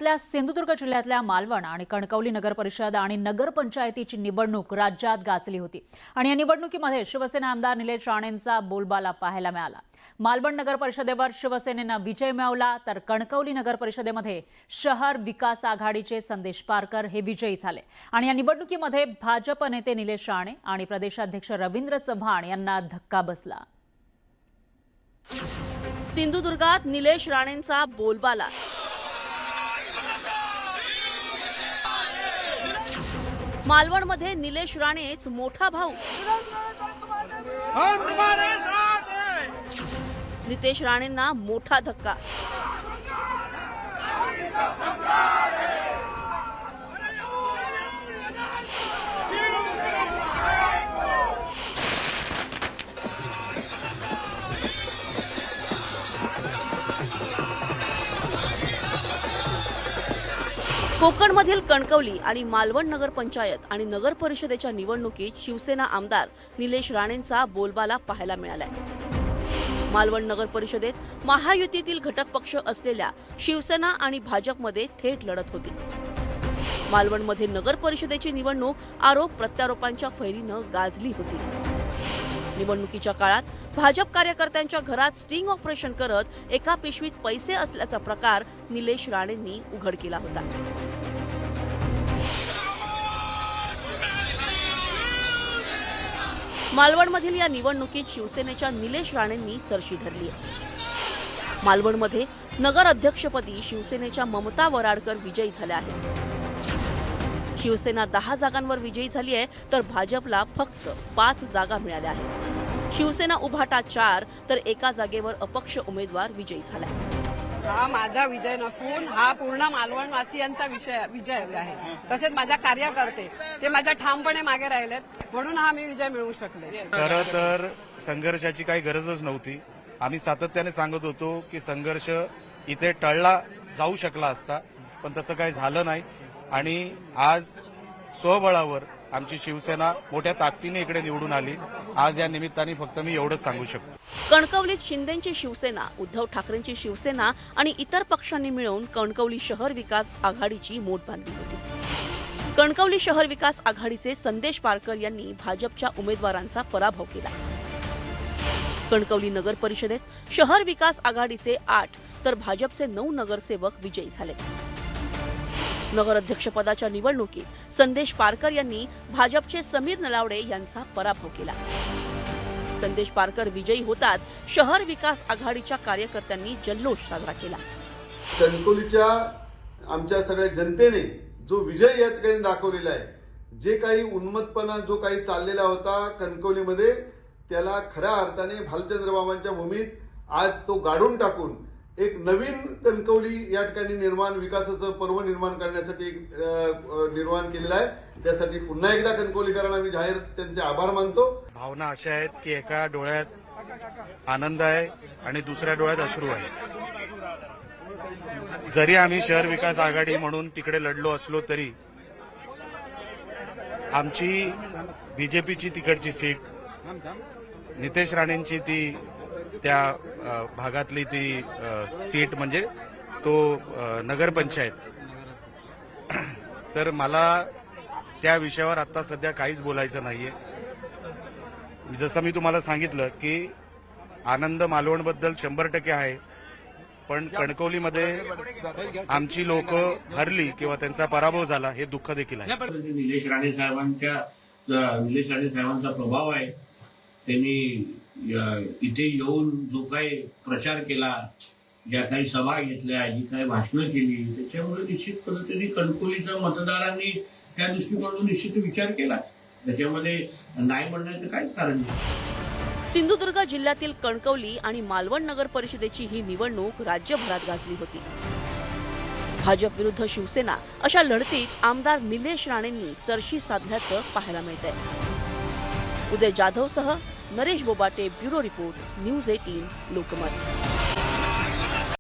राज्यातल्या सिंधुदुर्ग जिल्ह्यातल्या मालवण आणि कणकवली नगर परिषद आणि नगर पंचायतीची निवडणूक राज्यात गाजली होती आणि या निवडणुकीमध्ये शिवसेना आमदार निलेश राणेंचा बोलबाला पाहायला मिळाला। मालवण नगर परिषदेवर शिवसेनेने विजय मिळवला तर कणकवली नगर परिषदेमध्ये शहर विकास आघाडीचे संदेश पारकर हे विजयी झाले आणि या निवडणुकीमध्ये भाजप नेते निलेश राणे आणि प्रदेशाध्यक्ष रवींद्र चव्हाण यांना धक्का बसला। सिंधुदुर्गात निलेश राणेंचा बोलबाला। मालवणमध्ये निलेश राणेच मोठा भाऊ। नितेश राणेंना मोठा धक्का। कोकणमधील कणकवली आणि मालवण नगर पंचायत आणि नगर परिषदेच्या निवडणुकीत शिवसेना आमदार निलेश राणेंचा बोलबाला पाहायला मिळालाय। मालवण नगर परिषदेत महायुतीतील घटक पक्ष असलेल्या शिवसेना आणि भाजपमध्ये थेट लढत होती। मालवणमध्ये नगर परिषदेची निवडणूक आरोप प्रत्यारोपांच्या फैरीनं गाजली होती। निवडणुकीच्या काळात भाजप कार्यकर्त्यांच्या घरात स्टिंग ऑपरेशन करत एका पिशवीत पैसे असल्याचा प्रकार निलेश राणेंनी उघड केला होता। मालवणमधील या निवडणुकीत शिवसेनेच्या निलेश राणेंनी सरशी धरली आहे। मालवणमध्ये नगर अध्यक्षपदी शिवसेनेच्या ममता वराडकर विजयी झाल्या आहेत। शिवसेना 10 जागांवर विजयी झाली आहे तर भाजपला फक्त 5 जागा मिळाल्या आहेत। शिवसेना उभाटा 4 तर एका जागेवर अपक्ष उमेदवार विजयी झाला। हा माझा विजय नसून हा पूर्ण मालवणवासियांचा विजय आहे। तसेच माझ्या कार्यकर्ते ते माझ्या ठामपणे मागे राहिलेत म्हणून हा मी विजय मिळवू शकले। खरं तर संघर्षाची काही गरजच नव्हती। आम्ही सातत्याने सांगत होतो की संघर्ष इथे टळला जाऊ शकला असता, पण तसं काही झालं नाही आणि आज स्वबळावर आमची शिवसेना मोठ्या ताकदीने इकडे निवडून आली। आज या निमित्ताने फक्त मी एवढंच सांगू शकतो। कणकवलीत शिंदेंची शिवसेना, उद्धव ठाकरेंची शिवसेना आणि इतर पक्षांनी मिळून कणकवली शहर विकास आघाडीची मोठ बांधली होती। कणकवली शहर विकास आघाडीचे संदेश पारकर यांनी भाजपच्या उमेदवारांचा पराभव केला। कणकवली नगर परिषदेत शहर विकास आघाडीचे 8 तर भाजपचे 9 नगरसेवक विजयी झाले। नगर अध्यक्षपदाच्या निवडणुकीत संदेश पारकर यांनी भाजपचे समीर नलावडे यांचा पराभव केला। संदेश पारकर विजयी होताच शहर विकास आघाडीच्या कार्यकर्त्यांनी जल्लोष साजरा केला। कणकवलीच्या आमच्या सगळ्या जनतेने जो विजय या ठिकाणी दाखवलेला आहे, जे काही उन्मत्तपणा जो काही चाललेला होता कणकवलीमध्ये, त्याला खऱ्या अर्थाने भालचंद्रबाबांच्या भूमीत आज तो गाडून टाकून एक नवीन कणकवली या ठिकाणी विकासाचं पर्व निर्माण करण्यासाठी निर्माण केलेला आहे। त्यासाठी पुन्हा एकदा कणकवलीकरांना मी जाहीर त्यांचे आभार मानतो। भावना अशा आहेत की एका डोळ्यात आनंद आहे आणि दुसऱ्या डोळ्यात अश्रू आहे। जरी आम्ही शहर विकास आघाडी म्हणून तिकडे लढलो असलो तरी आमची बीजेपीची तिकडची सीट, नितेश राणेंची ती त्या भागातली ती सीट म्हणजे तो नगरपंचायत, तर मला त्या विषयावर आता सध्या काहीच बोलायचं नाहीये। जसं मी तुम्हाला सांगितलं की आनंद मालवणबद्दल 100% आहे, पण कणकवलीमध्ये आमची लोक हरली किंवा त्यांचा पराभव झाला हे दुःख देखील आहे। निलेश राणे साहेबांचा प्रभाव आहे। त्यांनी इथे येऊन जो काही प्रचार केला, ज्या काही सभा घेतल्या, जी काही भाषणं केली, त्याच्यामुळे निश्चित पद्धतीने कणकवलीच्या मतदारांनी त्या दृष्टिकोनातून निश्चित विचार केला। त्याच्यामध्ये नाही म्हणण्याचं काहीच कारण नाही। सिंधुदुर्ग जिल्ह्यातील कणकवली आणि मालवण नगर परिषदेची ही निवडणूक राज्यभरात गाजली होती। भाजप विरुद्ध शिवसेना अशा लढतीत आमदार निलेश राणेंनी सरशी साधल्याचं पाहायला मिळतंय। उदय जाधवसह Naresh Bobate, bureau report, news 18 Lokmat.